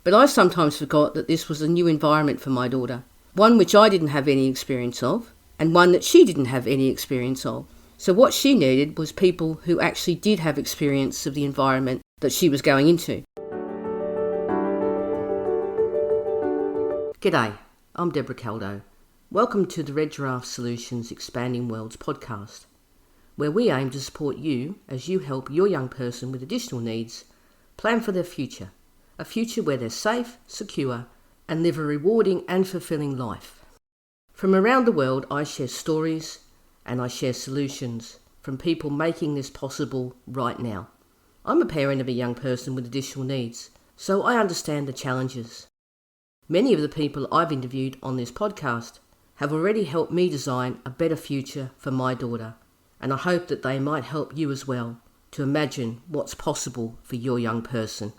But I sometimes forgot that this was a new environment for my daughter, one which I didn't have any experience of, and one that she didn't have any experience of. So what she needed was people who actually did have experience of the environment that she was going into. G'day, I'm Debra Caldow. Welcome to the Red Giraffe Solutions Expanding Worlds podcast, where we aim to support you as you help your young person with additional needs plan for their future, a future where they're safe, secure, and live a rewarding and fulfilling life. From around the world, I share stories and I share solutions from people making this possible right now. I'm a parent of a young person with additional needs, so I understand the challenges. Many of the people I've interviewed on this podcast have already helped me design a better future for my daughter, and I hope that they might help you as well to imagine what's possible for your young person.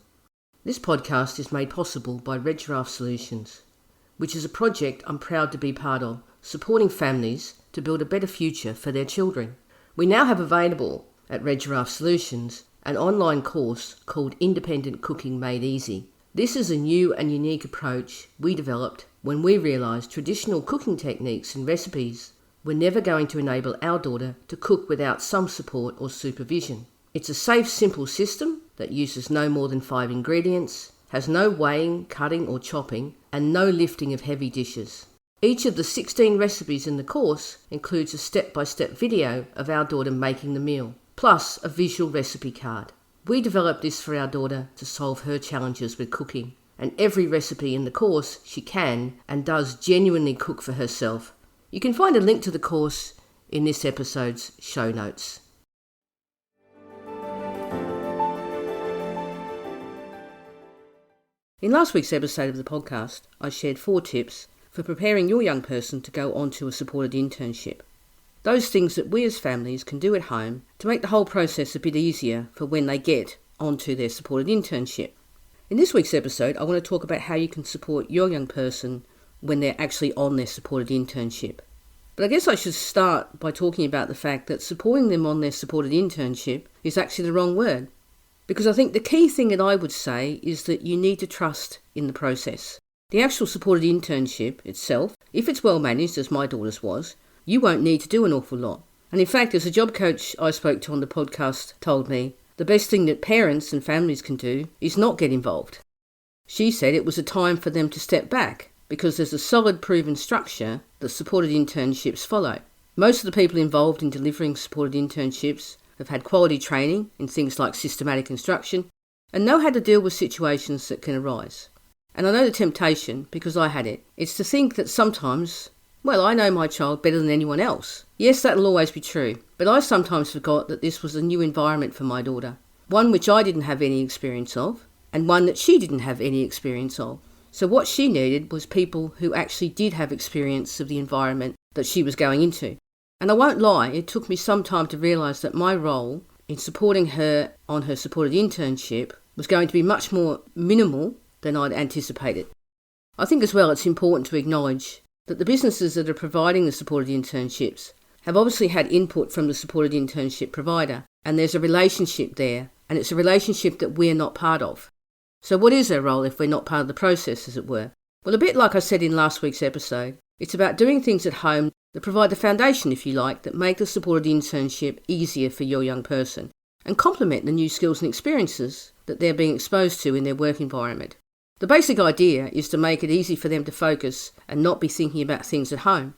This podcast is made possible by Red Giraffe Solutions, which is a project I'm proud to be part of, supporting families to build a better future for their children. We now have available at Red Giraffe Solutions an online course called Independent Cooking Made Easy. This is a new and unique approach we developed when we realised traditional cooking techniques and recipes were never going to enable our daughter to cook without some support or supervision. It's a safe, simple system that uses no more than 5 ingredients, has no weighing, cutting or chopping, and no lifting of heavy dishes. Each of the 16 recipes in the course includes a step-by-step video of our daughter making the meal, plus a visual recipe card. We developed this for our daughter to solve her challenges with cooking, and every recipe in the course she can and does genuinely cook for herself. You can find a link to the course in this episode's show notes. In last week's episode of the podcast, I shared 4 tips for preparing your young person to go on to a supported internship. Those things that we as families can do at home to make the whole process a bit easier for when they get onto their supported internship. In this week's episode, I want to talk about how you can support your young person when they're actually on their supported internship. But I guess I should start by talking about the fact that supporting them on their supported internship is actually the wrong word. Because I think the key thing that I would say is that you need to trust in the process. The actual supported internship itself, if it's well managed, as my daughter's was, you won't need to do an awful lot. And in fact, as a job coach I spoke to on the podcast told me, the best thing that parents and families can do is not get involved. She said it was a time for them to step back because there's a solid proven structure that supported internships follow. Most of the people involved in delivering supported internships have had quality training in things like systematic instruction and know how to deal with situations that can arise. And I know the temptation, because I had it, it's to think that sometimes, well, I know my child better than anyone else. Yes, that'll always be true, but I sometimes forgot that this was a new environment for my daughter, one which I didn't have any experience of, and one that she didn't have any experience of. So what she needed was people who actually did have experience of the environment that she was going into. And I won't lie, it took me some time to realise that my role in supporting her on her supported internship was going to be much more minimal than I'd anticipated. I think as well it's important to acknowledge that the businesses that are providing the supported internships have obviously had input from the supported internship provider, and there's a relationship there, and it's a relationship that we're not part of. So what is our role if we're not part of the process, as it were? Well, a bit like I said in last week's episode, it's about doing things at home that provide the foundation, if you like, that make the supported internship easier for your young person and complement the new skills and experiences that they're being exposed to in their work environment. The basic idea is to make it easy for them to focus and not be thinking about things at home.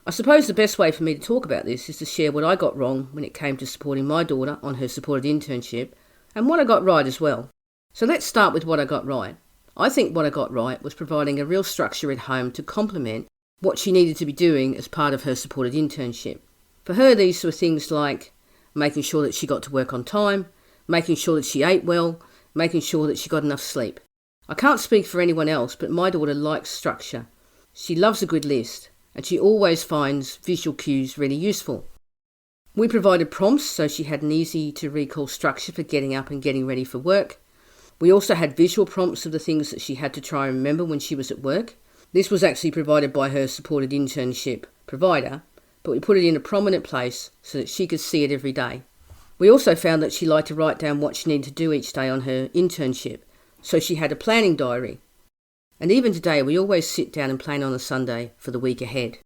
I suppose the best way for me to talk about this is to share what I got wrong when it came to supporting my daughter on her supported internship and what I got right as well. So let's start with what I got right. I think what I got right was providing a real structure at home to complement what she needed to be doing as part of her supported internship. For her, these were things like making sure that she got to work on time, making sure that she ate well, making sure that she got enough sleep. I can't speak for anyone else, but my daughter likes structure. She loves a good list, and she always finds visual cues really useful. We provided prompts so she had an easy to recall structure for getting up and getting ready for work. We also had visual prompts of the things that she had to try and remember when she was at work. This was actually provided by her supported internship provider, but we put it in a prominent place so that she could see it every day. We also found that she liked to write down what she needed to do each day on her internship, so she had a planning diary And even today, we always sit down and plan on a Sunday for the week ahead.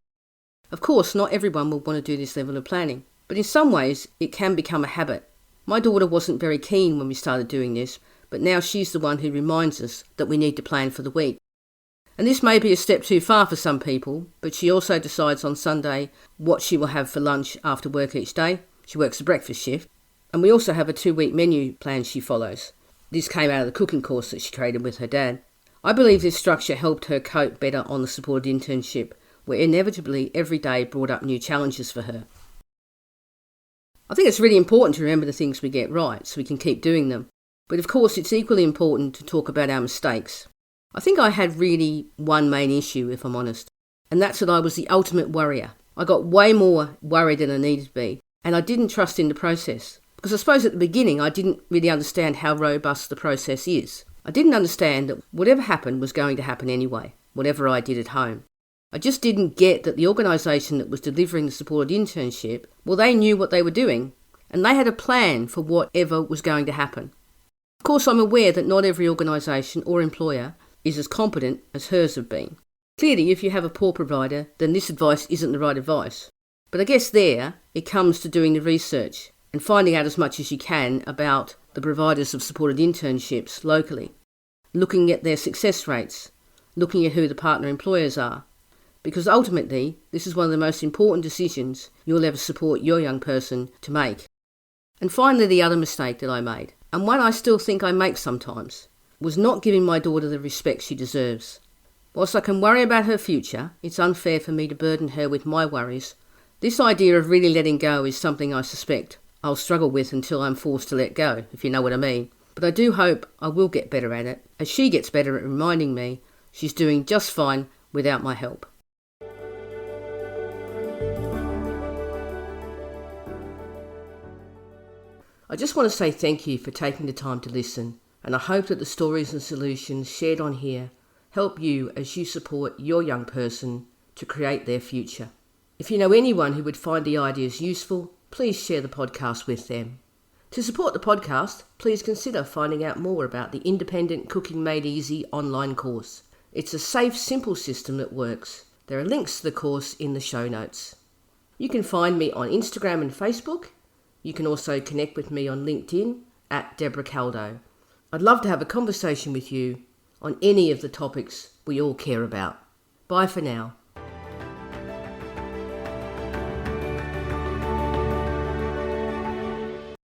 Of course, not everyone will want to do this level of planning, but in some ways, it can become a habit. My daughter wasn't very keen when we started doing this, but now she's the one who reminds us that we need to plan for the week. And this may be a step too far for some people, but she also decides on Sunday what she will have for lunch after work each day. She works a breakfast shift. And we also have a 2-week menu plan she follows. This came out of the cooking course that she created with her dad. I believe this structure helped her cope better on the supported internship, where inevitably every day brought up new challenges for her. I think it's really important to remember the things we get right so we can keep doing them. But of course, it's equally important to talk about our mistakes. I think I had really one main issue, if I'm honest, and that's that I was the ultimate worrier. I got way more worried than I needed to be, and I didn't trust in the process. Because I suppose at the beginning I didn't really understand how robust the process is. I didn't understand that whatever happened was going to happen anyway, whatever I did at home. I just didn't get that the organisation that was delivering the supported internship, well, they knew what they were doing, and they had a plan for whatever was going to happen. Of course, I'm aware that not every organisation or employer is as competent as hers have been. Clearly, if you have a poor provider, then this advice isn't the right advice. But I guess there, it comes to doing the research and finding out as much as you can about the providers of supported internships locally, looking at their success rates, looking at who the partner employers are. Because ultimately, this is one of the most important decisions you'll ever support your young person to make. And finally, the other mistake that I made, and one I still think I make sometimes, was not giving my daughter the respect she deserves. Whilst I can worry about her future, it's unfair for me to burden her with my worries. This idea of really letting go is something I suspect I'll struggle with until I'm forced to let go, if you know what I mean. But I do hope I will get better at it, as she gets better at reminding me she's doing just fine without my help. I just want to say thank you for taking the time to listen, and I hope that the stories and solutions shared on here help you as you support your young person to create their future. If you know anyone who would find the ideas useful, please share the podcast with them. To support the podcast, please consider finding out more about the Independent Cooking Made Easy online course. It's a safe, simple system that works. There are links to the course in the show notes. You can find me on Instagram and Facebook. You can also connect with me on LinkedIn at Debra Caldow. I'd love to have a conversation with you on any of the topics we all care about. Bye for now.